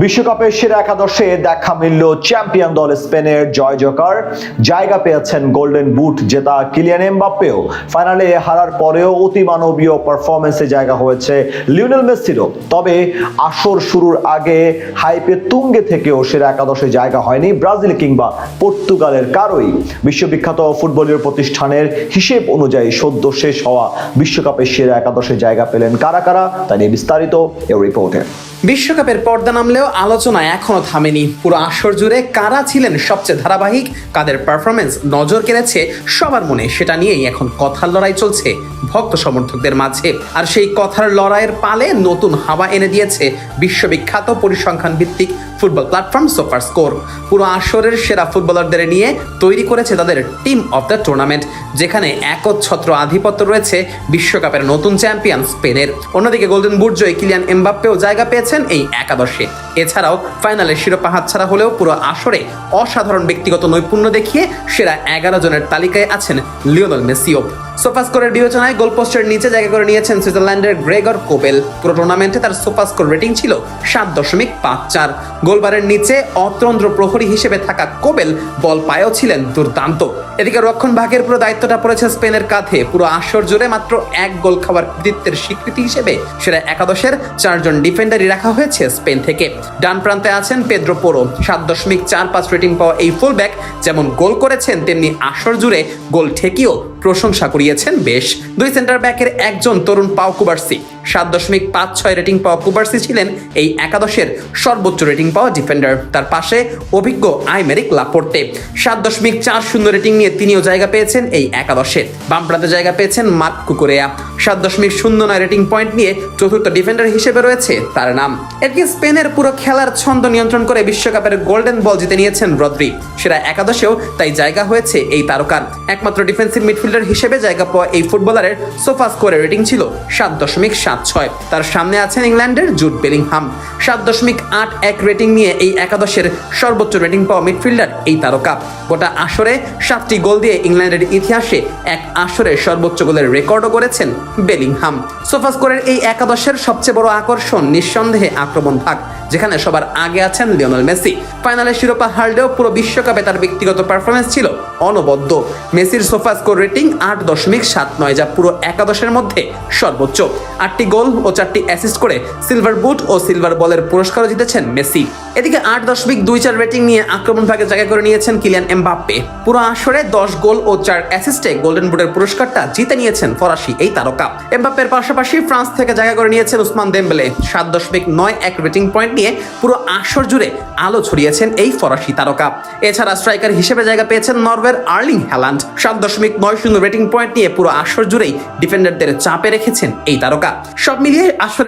বিশ্বকাপের সেরা একাদশে দেখা মিলল চ্যাম্পিয়ন দল স্পেনের জয়জয়কার। জায়গা পেয়েছেন গোল্ডেন বুট জেতা কিলিয়ান এমবাপ্পেও। ফাইনালে হারার পরেও অতিমানবীয় পারফরমেন্সে জায়গা হয়েছে লিওনেল মেসিরও। তবে আসর শুরুর আগে হাইপে তুঙ্গে থেকেও সেরা একাদশে জায়গা হয়নি ব্রাজিল কিংবা পর্তুগালের কারোই। বিশ্ববিখ্যাত ফুটবলীয় প্রতিষ্ঠানের হিসেব অনুযায়ী সদ্য শেষ হওয়া বিশ্বকাপের সেরা একাদশে জায়গা পেলেন কারা কারা, তা নিয়ে বিস্তারিত এই রিপোর্টে। বিশ্বকাপের পর্দা নামলেও আলোচনা এখনো থামেনি। পুরো আসর জুড়ে কারা ছিলেন সবচেয়ে ধারাবাহিক, কাদের পারফরমেন্স নজর কেড়েছে সবার মনে, সেটা নিয়েই এখন কথার লড়াই চলছে ভক্ত সমর্থকদের মাঝে। আর সেই কথার লড়াইয়ের পালে নতুন হাওয়া এনে দিয়েছে বিশ্ববিখ্যাত পরিসংখ্যান ভিত্তিক ফুটবল প্ল্যাটফর্ম সোফাস্কোর। পুরো আসরের সেরা ফুটবলারদের নিয়ে তৈরি করেছে তাদের টিম অফ দ্য টুর্নামেন্ট, যেখানে একচ্ছত্র আধিপত্য রয়েছে বিশ্বকাপের নতুন চ্যাম্পিয়ন স্পেনের। অন্যদিকে গোল্ডেন বুট জয়ী কিলিয়ান এমবাপ্পেও জায়গা পেয়েছেন এই একাদশে। এছাড়াও ফাইনালে শিরোপা হাতছাড়া হলেও পুরো আসরে অসাধারণ ব্যক্তিগত নৈপুণ্য দেখিয়ে সেরা 11 জনের তালিকায় আছেন লিওনেল মেসিও। সোফাস্কোরের বিবেচনায় গোলপোস্টের নিচে জায়গা করে নিয়েছেন সুইজারল্যান্ডের গ্রেগর কোবেল। পুরো টুর্নামেন্টে তার সোফাস্কোর রেটিং ছিল 7.54। গোলবারের নিচে অতন্দ্র প্রহরী হিসেবে থাকা কোবেল বল পায়েও ছিলেন দুর্দান্ত। এদিকে রক্ষণভাগের পুরো দায়িত্বটা পড়েছে স্পেনের কাঁধে। পুরো আসর জুড়ে মাত্র 1 গোল খাওয়ার কৃতিত্বের স্বীকৃতি হিসেবে সেরা একাদশের 4 জন ডিফেন্ডারই রাখা হয়েছে স্পেন থেকে। ডান প্রান্তে আছেন পেদ্রো পোরো। 7.45 রেটিং পাওয়া এই ফুলব্যাক যেমন গোল করেছেন, তেমনি আসর জুড়ে গোল ঠেকিয়েও প্রশংসা করিয়েছেন বেশ। দুই সেন্টার ব্যাকের একজন তরুণ পাও কুবার্সি। 7.56 রেটিং পাওয়া কুবার্সি ছিলেন এই একাদশের সর্বোচ্চ রেটিং পাওয়া ডিফেন্ডার। তার পাশে অভিজ্ঞ আইমেরিক লাপোর্তে। 7.40 রেটিং নিয়ে তিনিও জায়গা পেয়েছেন এই একাদশে। বাম প্রান্তে জায়গা পেয়েছেন মার্ক কুকুরেয়া। 7.09 রেটিং পয়েন্ট নিয়ে চতুর্থ ডিফেন্ডার হিসেবে রয়েছে তার নাম। এদিকে স্পেনের পুরো খেলার ছন্দ নিয়ন্ত্রণ করে বিশ্বকাপের গোল্ডেন বল জিতে নিয়েছেন রদ্রি। সেরা একাদশেও তাই জায়গা হয়েছে এই তারকার। একমাত্র ডিফেন্সিভ মিডফিল্ডার হিসেবে জায়গা পাওয়া এই ফুটবলারের সোফাস্কোরের রেটিং ছিল 7.76। তার সামনে আছেন ইংল্যান্ডের জুড বেলিংহাম। 7.81 রেটিং নিয়ে এই একাদশের সর্বোচ্চ রেটিং পাওয়া মিডফিল্ডার এই তারকা। গোটা আসরে 7টি গোল দিয়ে ইংল্যান্ডের ইতিহাসে এক আসরে সর্বোচ্চ গোলের রেকর্ডও করেছেন বেলিংহাম। সোফাস্কোরের এই একাদশের সবচেয়ে বড় আকর্ষণ নিঃসন্দেহে আক্রমণ ভাগ, যেখানে সবার আগে আছেন লিওনেল মেসি। ফাইনালে শিরোপা হারলেও পুরো বিশ্বকাপে তার ব্যক্তিগত পারফরমেন্স ছিল অনবদ্য। মেসির সোফাস্কোর রেটিং 8.79, যা পুরো একাদশের মধ্যে সর্বোচ্চ। 8টি গোল ও 4টি অ্যাসিস্ট করে সিলভার বুট ও সিলভার বলের পুরস্কারও জিতেছেন মেসি। এদিকে 8.24 রেটিং নিয়ে আক্রমণ ভাগে জায়গা করে নিয়েছেন কিলিয়ান এমবাপ্পে। পুরো আসরে 10 গোল ও 4 অ্যাসিস্টে গোল্ডেন বুটের পুরস্কারটা জিতে নিয়েছেন ফরাসি এই তারকা। এমবাপ্পের পাশাপাশি ফ্রান্স থেকে জায়গা করে নিয়েছেন উসমান দেমবেলে। 7.91 রেটিং পয়েন্ট নিয়ে পুরো আসর জুড়ে আলো ছড়িয়েছেন এই ফরাসি তারকা। এছাড়া স্ট্রাইকার হিসেবে জায়গা পেয়েছেন নরওয়ের আর্লিং হ্যালান্ড। 7.90 রেটিং পয়েন্ট নিয়ে পুরো আসর জুড়েই ডিফেন্ডারদের চাপে রেখেছেন এই তারকা। সব মিলিয়ে আসর